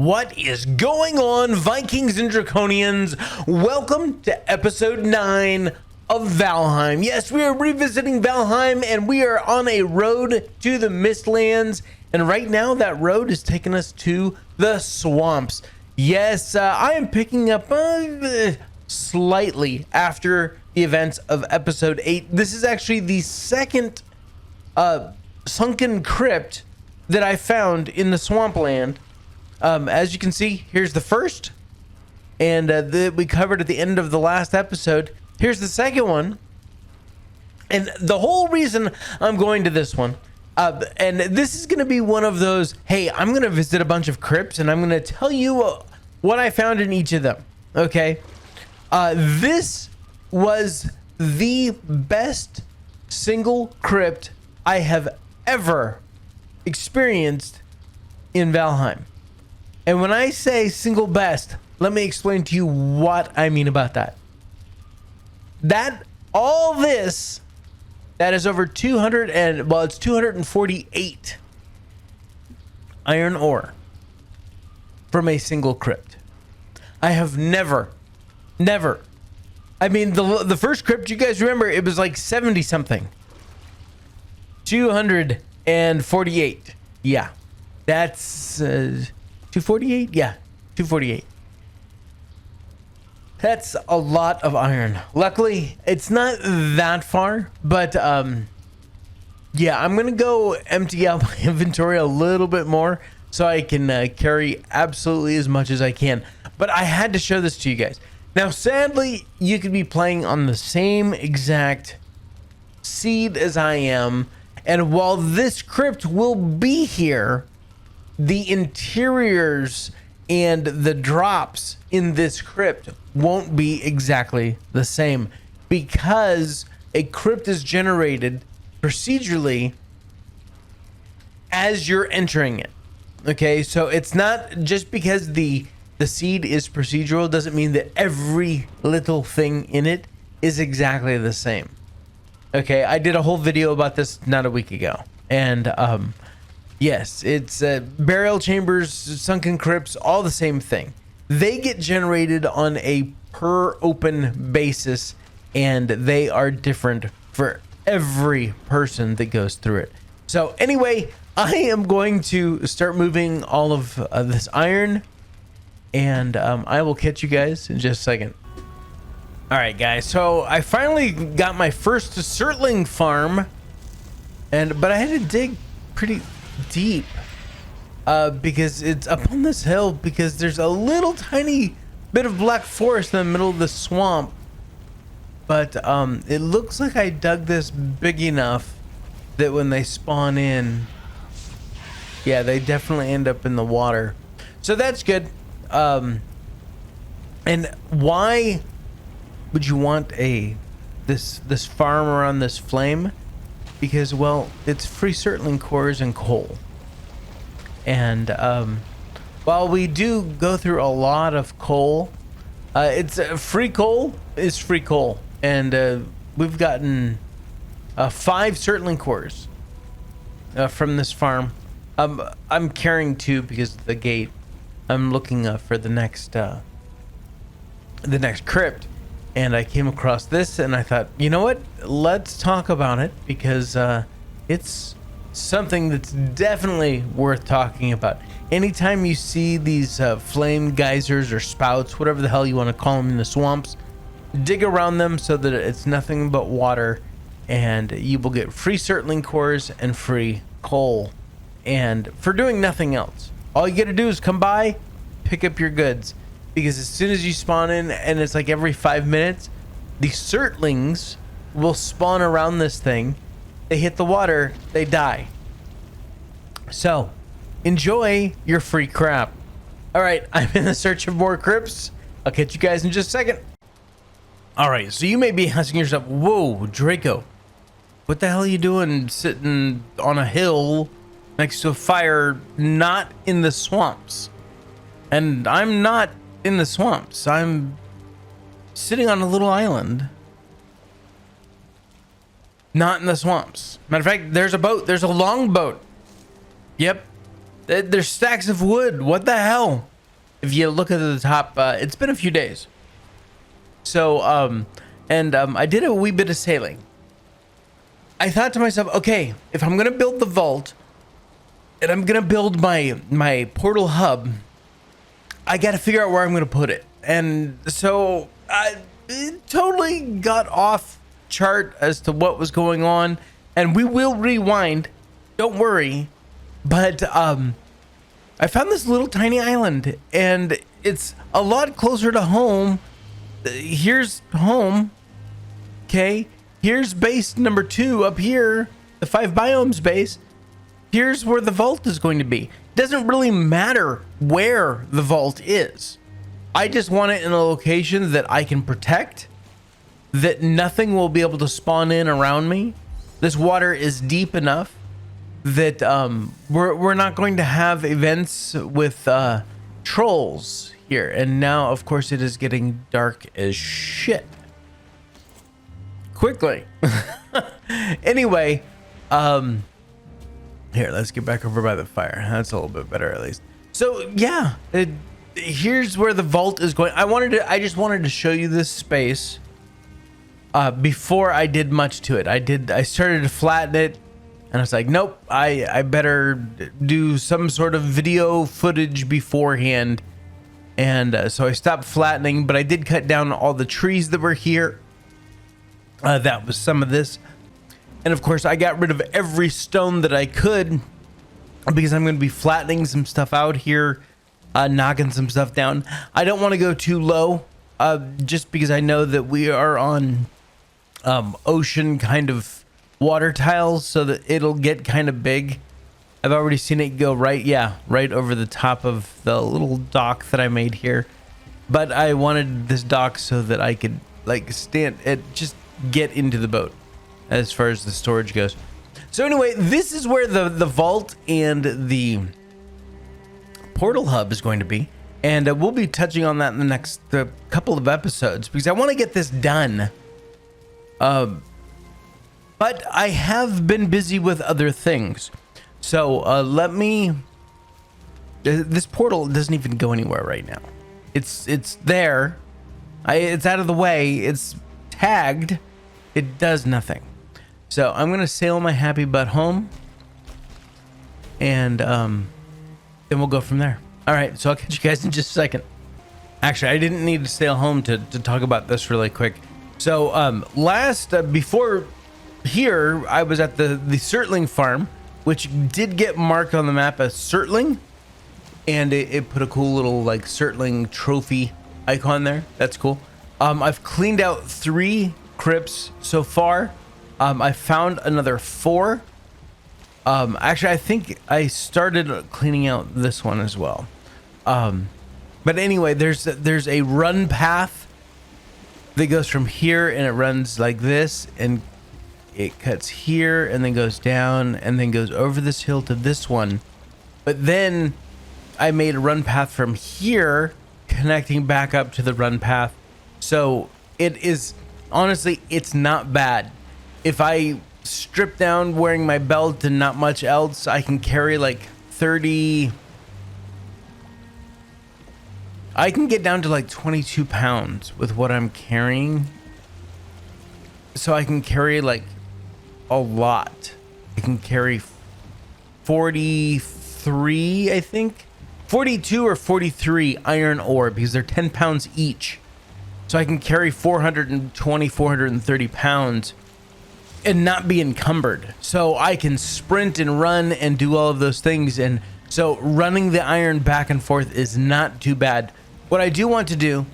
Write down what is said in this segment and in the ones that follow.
What is going on, Vikings and Draconians? Welcome to episode 9 of Valheim. Yes, we are revisiting Valheim and we are on a road to the Mistlands. And right now that road is taking us to the swamps. Yes, I am picking up slightly after the events of episode 8. This is actually the second sunken crypt that I found in the swampland. As you can see, here's the first, and we covered at the end of the last episode. Here's the second one, and the whole reason I'm going to this one, and this is going to be one of those, hey, I'm going to visit a bunch of crypts, and I'm going to tell you what I found in each of them, okay? This was the best single crypt I have ever experienced in Valheim. And when I say single best, let me explain to you what I mean about that. All this, that is over 248 iron ore from a single crypt. I have never, I mean, the first crypt, you guys remember, it was like 70 something. 248. Yeah, that's 248. Yeah, 248. That's a lot of iron. Luckily, it's not that far, but yeah, I'm gonna go empty out my inventory a little bit more so I can carry absolutely as much as I can. But I had to show this to you guys. Now, sadly, you could be playing on the same exact seed as I am. And while this crypt will be here, the interiors and the drops in this crypt won't be exactly the same, because a crypt is generated procedurally as you're entering it. Okay, so it's not just because the seed is procedural doesn't mean that every little thing in it is exactly the same. Okay, I did a whole video about this not a week ago, and yes, it's burial chambers, sunken crypts, all the same thing. They get generated on a per open basis, and they are different for every person that goes through it. So anyway, I am going to start moving all of this iron, and I will catch you guys in just a second. All right, guys, so I finally got my first Surtling farm, but I had to dig pretty deep because it's up on this hill, because there's a little tiny bit of black forest in the middle of the swamp. But it looks like I dug this big enough that when they spawn in, yeah, they definitely end up in the water. So that's good. And why would you want this farm around this flame? Because, well, it's free Surtling cores and coal. And while we do go through a lot of coal, it's free coal is free coal. And we've gotten 5 Surtling cores from this farm. I'm carrying 2 because of the gate. I'm looking for the next crypt. And I came across this and I thought, you know what? Let's talk about it, because it's something that's definitely worth talking about. Anytime you see these flame geysers or spouts, whatever the hell you want to call them in the swamps, dig around them so that it's nothing but water, and you will get free Surtling cores and free coal, and for doing nothing else. All you got to do is come by, pick up your goods. Because as soon as you spawn in, and it's like every 5 minutes, the Surtlings will spawn around this thing. They hit the water, they die. So, enjoy your free crap. Alright, I'm in the search of more crypts. I'll catch you guys in just a second. Alright, so you may be asking yourself, whoa, Draco, what the hell are you doing sitting on a hill next to a fire, not in the swamps? And I'm not in the swamps. I'm sitting on a little island, not in the swamps. Matter of fact, there's a boat. There's a long boat. Yep, there's stacks of wood. What the hell? if you look at the top, it's been a few days. So, I did a wee bit of sailing. I thought to myself, okay, if I'm going to build the vault and I'm going to build my portal hub, I got to figure out where I'm going to put it. And so I totally got off chart as to what was going on, and we will rewind. Don't worry. But I found this little tiny island, and it's a lot closer to home. Here's home. Okay. Here's base number 2 up here, the 5 biomes base. Here's where the vault is going to be. It doesn't really matter where the vault is. I just want it in a location that I can protect, that nothing will be able to spawn in around me. This water is deep enough that we're not going to have events with trolls here. And now, of course, it is getting dark as shit. Quickly. Anyway, here, let's get back over by the fire. That's a little bit better, at least. So yeah, here's where the vault is going. I just wanted to show you this space before I did much to it. I started to flatten it, and I was like, nope, I better do some sort of video footage beforehand. And so I stopped flattening, but I did cut down all the trees that were here. That was some of this. And of course, I got rid of every stone that I could, because I'm going to be flattening some stuff out here, knocking some stuff down. I don't want to go too low, just because I know that we are on ocean kind of water tiles, so that it'll get kind of big. I've already seen it go right over the top of the little dock that I made here. But I wanted this dock so that I could like stand it, just get into the boat as far as the storage goes. So anyway, this is where the vault and the portal hub is going to be, and we'll be touching on that in the next couple of episodes, because I want to get this done. But I have been busy with other things. So this portal doesn't even go anywhere right now. It's there. It's out of the way. It's tagged. It does nothing. So I'm gonna sail my happy butt home, and then we'll go from there. All right, so I'll catch you guys in just a second. Actually, I didn't need to sail home to talk about this really quick. So before here, I was at the Surtling farm, which did get marked on the map as Surtling, and it put a cool little like Surtling trophy icon there. That's cool. I've cleaned out 3 crypts so far. I found another 4. Actually, I think I started cleaning out this one as well. But anyway, there's a run path that goes from here, and it runs like this, and it cuts here and then goes down and then goes over this hill to this one. But then I made a run path from here connecting back up to the run path. So it is, honestly, it's not bad. If I strip down wearing my belt and not much else, I can carry like 30. I can get down to like 22 pounds with what I'm carrying. So I can carry like a lot. I can carry 43, I think. 42 or 43 iron ore, because they're 10 pounds each. So I can carry 420, 430 pounds and not be encumbered. So I can sprint and run and do all of those things. And so running the iron back and forth is not too bad. What I do want to do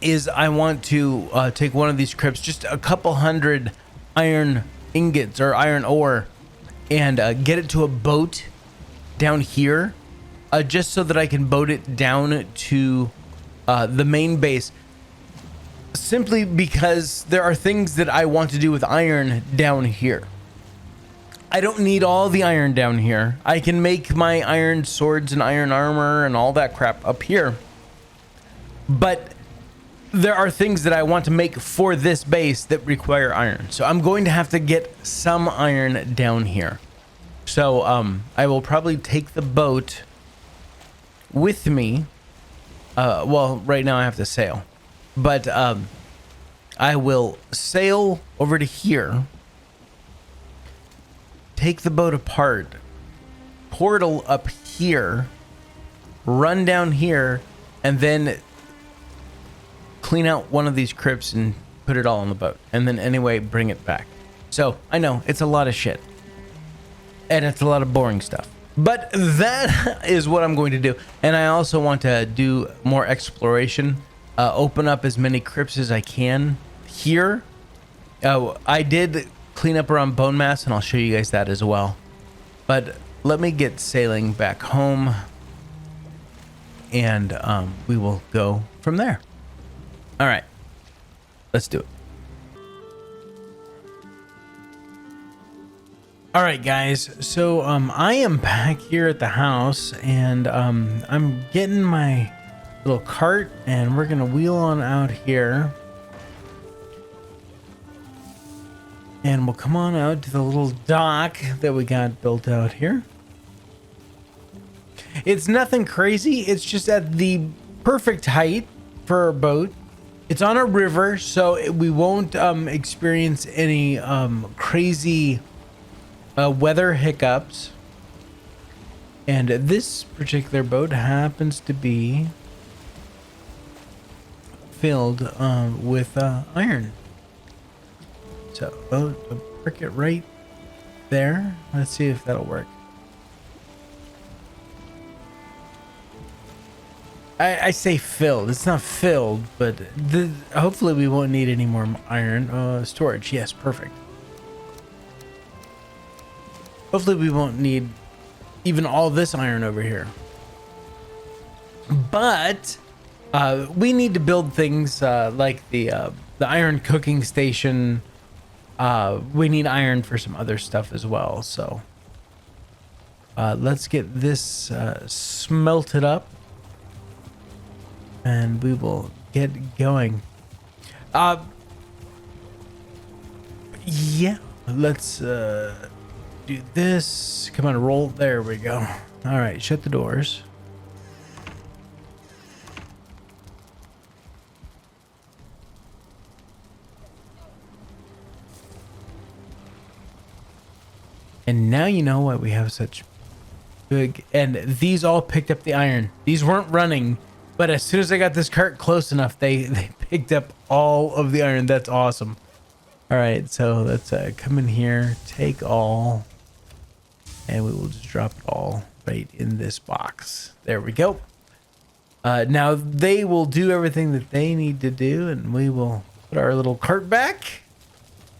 is I want to take one of these crypts, just a couple hundred iron ingots or iron ore, and get it to a boat down here, just so that I can boat it down to the main base. Simply because there are things that I want to do with iron down here. I don't need all the iron down here. I can make my iron swords and iron armor and all that crap up here. But there are things that I want to make for this base that require iron. So I'm going to have to get some iron down here. So I will probably take the boat with me Well, right now I have to sail, but I will sail over to here, take the boat apart, portal up here, run down here, and then clean out one of these crypts and put it all on the boat, and then anyway bring it back. So I know it's a lot of shit and it's a lot of boring stuff, but that is what I'm going to do. And I also want to do more exploration, open up as many crypts as I can here. I did clean up around bone mass, and I'll show you guys that as well. But let me get sailing back home, and we will go from there. All right, let's do it. All right, guys. So I am back here at the house, and I'm getting my little cart, and we're gonna wheel on out here, and we'll come on out to the little dock that we got built out here. It's nothing crazy. It's just at the perfect height for a boat. It's on a river, so we won't experience any crazy weather hiccups. And this particular boat happens to be filled with iron. So I'll park it right there. Let's see if that'll work. I say filled. It's not filled, but hopefully we won't need any more iron. Storage. Yes, perfect. Hopefully we won't need even all this iron over here. But we need to build things like the iron cooking station. We need iron for some other stuff as well. So let's get this smelted up, and we will get going. Yeah, let's do this. Come on, roll. There we go. All right, shut the doors. And now you know why we have such big... And these all picked up the iron. These weren't running, but as soon as I got this cart close enough, they picked up all of the iron. That's awesome. All right, so let's come in here, take all, and we will just drop it all right in this box. There we go. Now they will do everything that they need to do, and we will put our little cart back.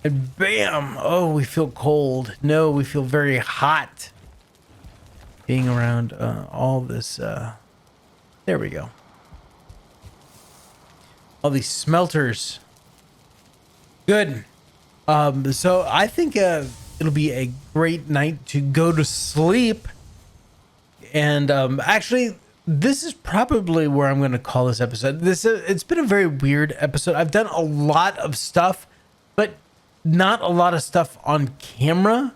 And bam! Oh, we feel cold. No, we feel very hot. Being around all this. There we go. All these smelters. Good. So I think it'll be a great night to go to sleep. And actually, this is probably where I'm going to call this episode. It's been a very weird episode. I've done a lot of stuff, but not a lot of stuff on camera.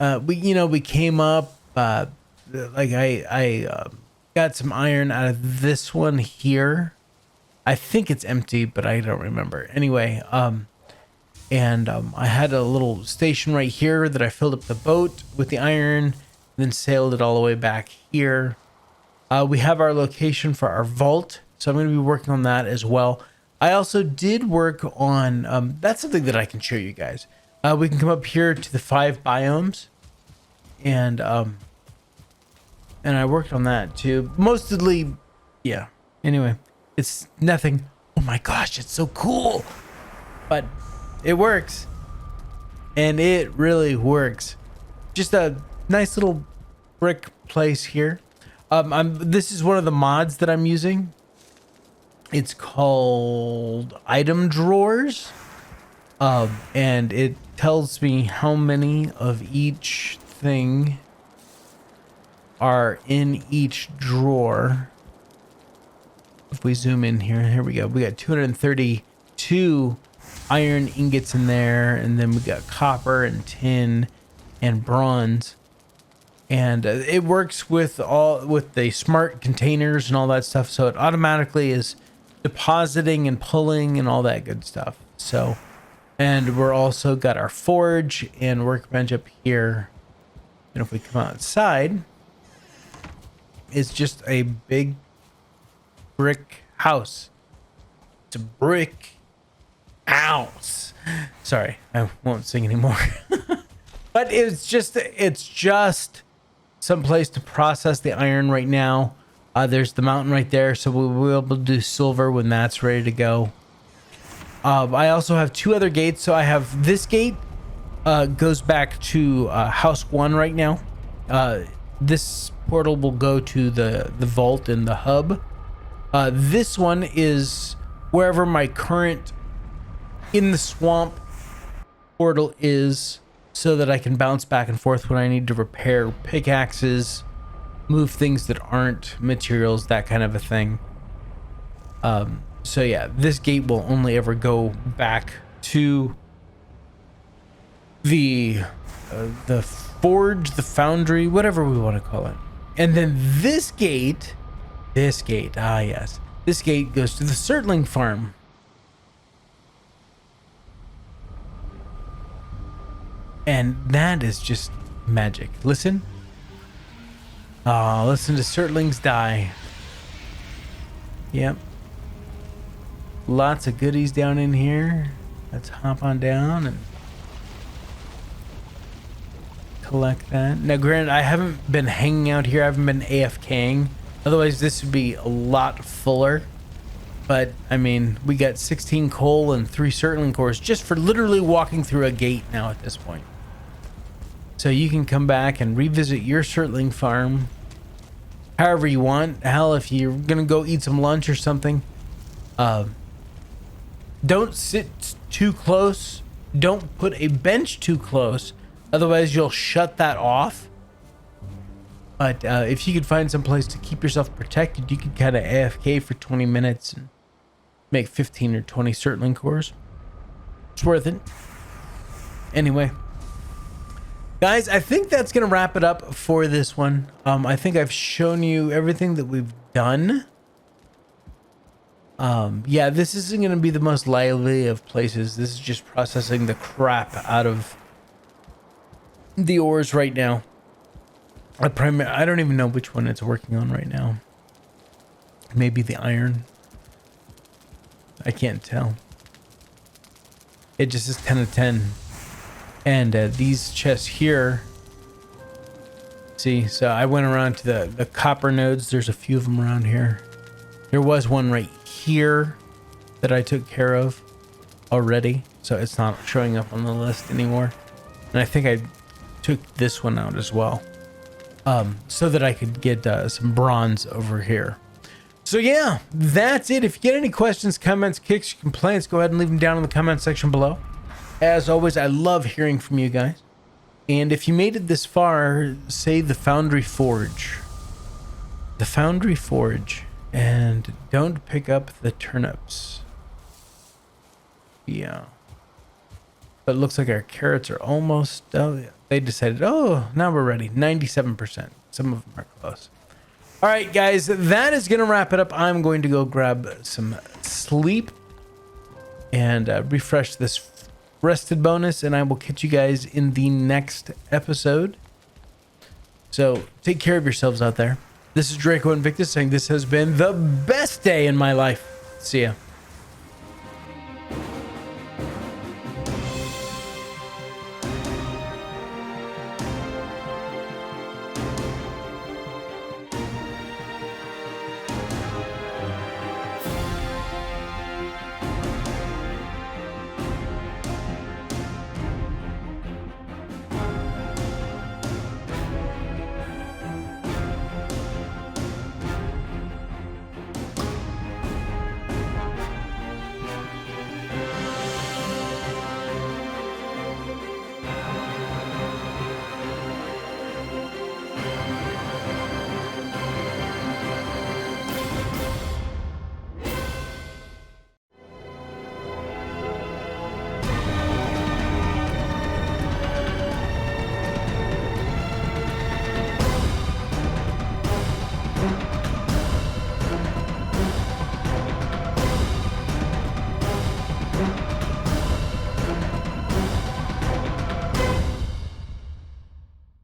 We came up, like I got some iron out of this one here. I think it's empty, but I don't remember. Anyway, I had a little station right here that I filled up the boat with the iron, then sailed it all the way back here. We have our location for our vault, so I'm going to be working on that as well. I also did work on, that's something that I can show you guys. We can come up here to the 5 biomes, and I worked on that too. Mostly, yeah. Anyway, it's nothing. Oh my gosh, it's so cool. But it works. And it really works. Just a nice little brick place here. This is one of the mods that I'm using. It's called item drawers, and it tells me how many of each thing are in each drawer. If we zoom in here we go. We got 232 iron ingots in there, and then we got copper and tin and bronze. and it works with the smart containers and all that stuff, so it automatically is depositing and pulling and all that good stuff. So, and we're also got our forge and workbench up here, and if we come outside, it's just a big brick house. It's a brick house. Sorry, I won't sing anymore. But it's just some place to process the iron right now. There's the mountain right there, so we'll be able to do silver when that's ready to go. I also have two other gates. So I have this gate goes back to house 1 right now. This portal will go to the vault and the hub. This one is wherever my current in the swamp portal is, so that I can bounce back and forth when I need to repair pickaxes, move things that aren't materials, that kind of a thing. So yeah, this gate will only ever go back to the forge, the foundry, whatever we want to call it. And then this gate, this gate goes to the Surtling farm. And that is just magic. Listen. Oh, listen to Surtlings die. Yep. Lots of goodies down in here. Let's hop on down and collect that. Now, granted, I haven't been hanging out here. I haven't been AFKing. Otherwise, this would be a lot fuller. But, I mean, we got 16 coal and 3 Surtling cores just for literally walking through a gate now at this point. So you can come back and revisit your Surtling farm however you want. Hell, if you're gonna go eat some lunch or something, don't sit too close. Don't put a bench too close, otherwise you'll shut that off. But if you could find some place to keep yourself protected, you could kind of AFK for 20 minutes and make 15 or 20 Surtling cores. It's worth it. Anyway, guys, I think that's going to wrap it up for this one. I think I've shown you everything that we've done. Yeah, this isn't going to be the most lively of places. This is just processing the crap out of the ores right now. I don't even know which one it's working on right now. Maybe the iron. I can't tell. It just is 10 of 10. And these chests here, see, so I went around to the copper nodes. There's a few of them around here. There was one right here that I took care of already, so it's not showing up on the list anymore. And I think I took this one out as well, so that I could get some bronze over here. So yeah, that's it. If you get any questions, comments, kicks, complaints, go ahead and leave them down in the comment section below. As always, I love hearing from you guys. And if you made it this far, say the Foundry Forge. The Foundry Forge. And don't pick up the turnips. Yeah. But it looks like our carrots are almost... Oh, they decided, oh, now we're ready. 97%. Some of them are close. All right, guys, that is going to wrap it up. I'm going to go grab some sleep and refresh this rested bonus, and I will catch you guys in the next episode. So take care of yourselves out there. This is Draco Invictus saying this has been the best day in my life. See ya.